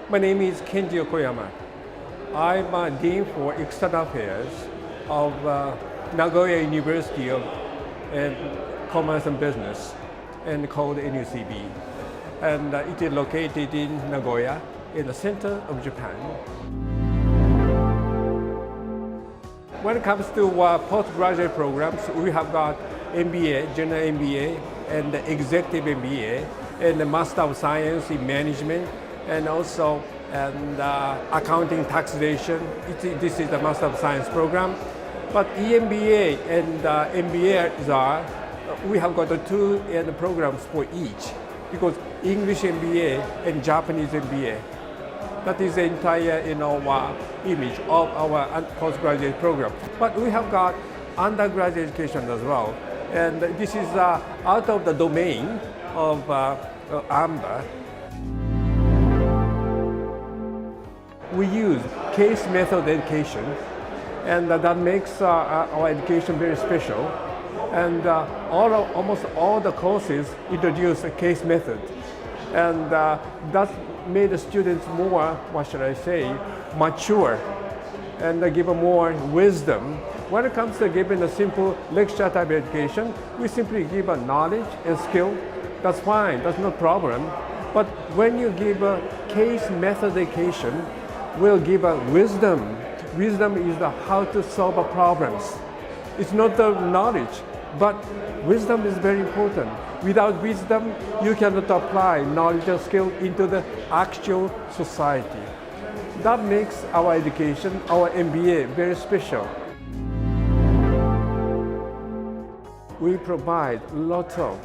My name is Kenji Yokoyama. I'm a Dean for External Affairs of Nagoya University of Commerce and Business, and called NUCB. And it is located in Nagoya, in the center of Japan. When it comes to postgraduate programs, we have got MBA, General MBA, and Executive MBA, and the Master of Science in Management, and also accounting taxation. This is the Master of Science program. But EMBA and MBA we have got two programs for each, because English MBA and Japanese MBA. That is the entire image of our postgraduate program. But we have got undergraduate education as well. And this is out of the domain of AMBA. We use case method education, and that makes our education very special. And almost all the courses introduce a case method. And that made the students more, mature, and give more wisdom. When it comes to giving a simple lecture type education, we simply give a knowledge and skill. That's fine, that's no problem. But when you give a case method education, we'll give a wisdom. Wisdom is how to solve problems. It's not the knowledge, but wisdom is very important. Without wisdom, you cannot apply knowledge and skill into the actual society. That makes our education, our MBA, very special. We provide lots of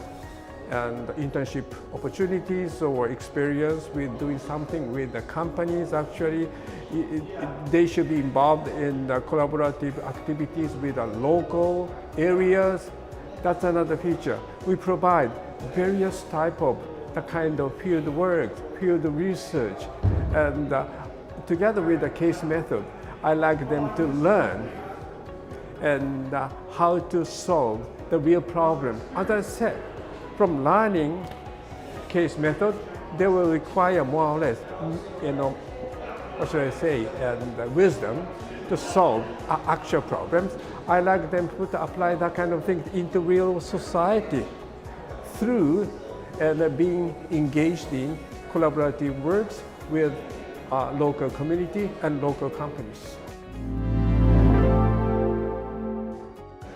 internship opportunities or experience with doing something with the companies. Actually, they should be involved in the collaborative activities with the local areas. That's another feature. We provide various type of the kind of field work, field research, and together with the case method, I like them to learn and how to solve the real problem. As I said, from learning case method, they will require more or less, wisdom to solve actual problems. I like them to apply that kind of thing into real society through being engaged in collaborative works with local community and local companies.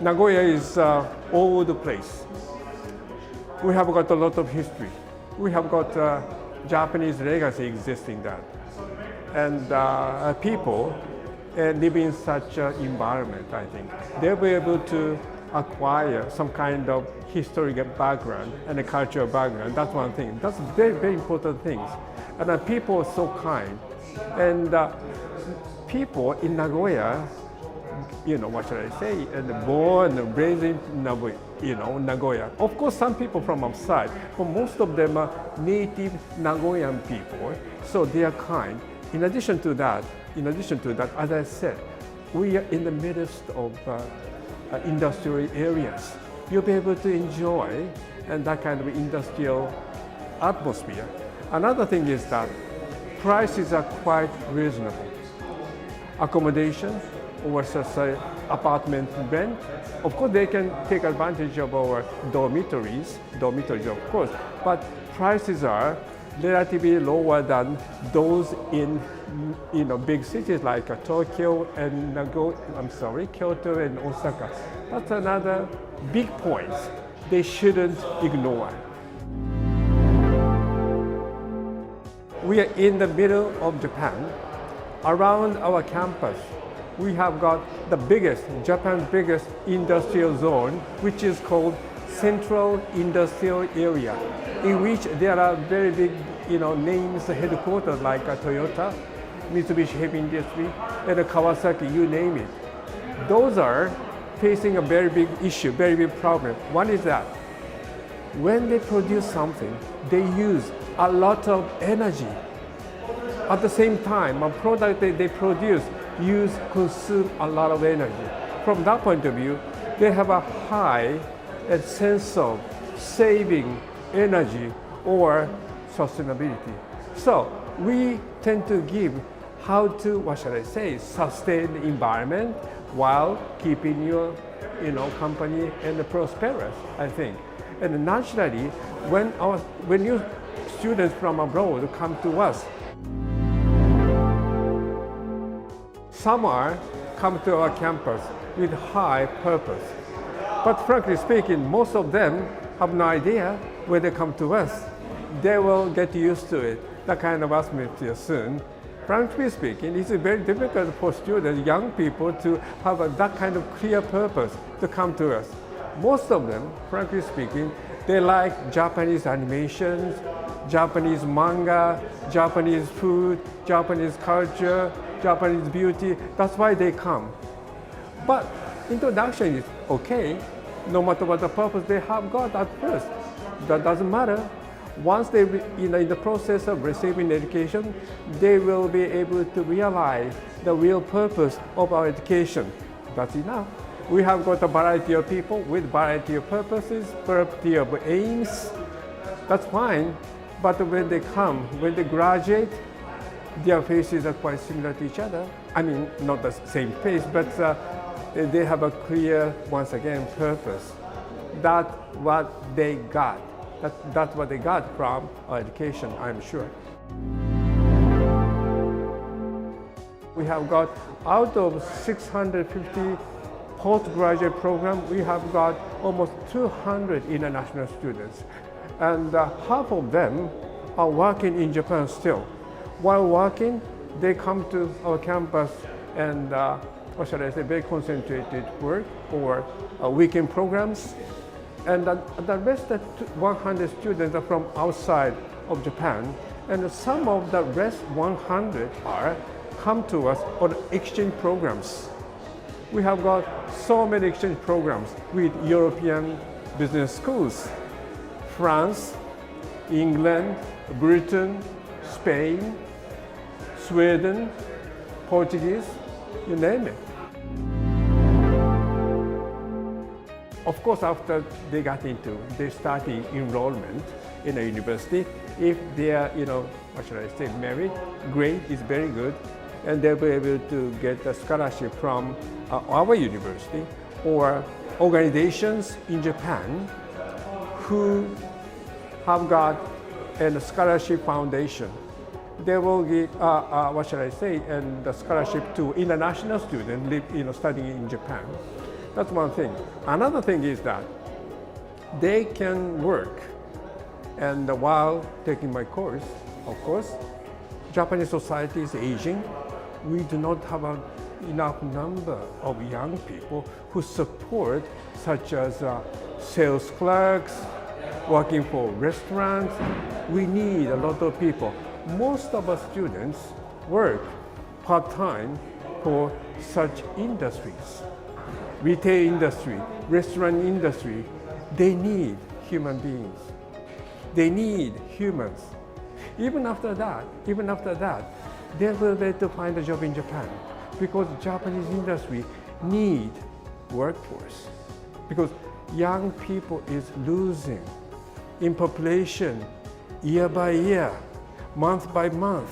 Nagoya is an old place. We have got a lot of history. We have got Japanese legacy existing there. And people live in such an environment, I think. They'll be able to acquire some kind of historical background and a cultural background. That's one thing. That's very, very important things. And people are so kind. And people in Nagoya, and born and raised in Nagoya. Of course, some people from outside, but most of them are native Nagoyan people, so they are kind. In addition to that, as I said, we are in the midst of industrial areas. You'll be able to enjoy that kind of industrial atmosphere. Another thing is that prices are quite reasonable. Accommodation, or apartment rent. Of course, they can take advantage of our dormitories of course, but prices are relatively lower than those in big cities like Tokyo and Kyoto and Osaka. That's another big point they shouldn't ignore. We are in the middle of Japan. Around our campus, we have got Japan's biggest industrial zone, which is called Central Industrial Area, in which there are very big, names, headquarters like Toyota, Mitsubishi Heavy Industry, and Kawasaki, you name it. Those are facing a very big issue, very big problem. One is that when they produce something, they use a lot of energy. At the same time, a product that they produce consume a lot of energy. From that point of view, they have a high sense of saving energy or sustainability. So we tend to give how to, what should I say, sustain the environment while keeping your company and prosperous, I think. And naturally, when you students from abroad come to us, some are come to our campus with high purpose. But frankly speaking, most of them have no idea when they come to us. They will get used to it, that kind of atmosphere soon. Frankly speaking, it's very difficult for students, young people, to have that kind of clear purpose to come to us. Most of them, frankly speaking, they like Japanese animations, Japanese manga, Japanese food, Japanese culture, Japanese beauty. That's why they come. But introduction is okay, no matter what the purpose they have got at first. That doesn't matter. Once they, in the process of receiving education, they will be able to realize the real purpose of our education. That's enough. We have got a variety of people with variety of purposes, variety of aims. That's fine. But when they come, when they graduate, their faces are quite similar to each other. I mean, not the same face, but they have a clear, once again, purpose. That's what they got. That's what they got from our education, I'm sure. We have got, out of 650 postgraduate program, we have got almost 200 international students. And half of them are working in Japan still. While working, they come to our campus and, what should I say, very concentrated work or weekend programs. And the rest of 100 students are from outside of Japan. And some of the rest 100 come to us on exchange programs. We have got so many exchange programs with European business schools. France, England, Britain, Spain, Sweden, Portuguese, you name it. Of course, after they started enrollment in a university, if they are, what should I say, married, great, is very good, and they'll be able to get a scholarship from our university or organizations in Japan who have got a scholarship foundation. They will give, what should I say, and the scholarship to international students studying in Japan. That's one thing. Another thing is that they can work, and while taking my course, of course, Japanese society is aging. We do not have enough number of young people who support, such as sales clerks, working for restaurants. We need a lot of people. Most of our students work part-time for such industries. Retail industry, restaurant industry, they need human beings. They need humans. Even after that, they will be able to find a job in Japan because Japanese industry need workforce. Because young people is losing in population year by year, month by month.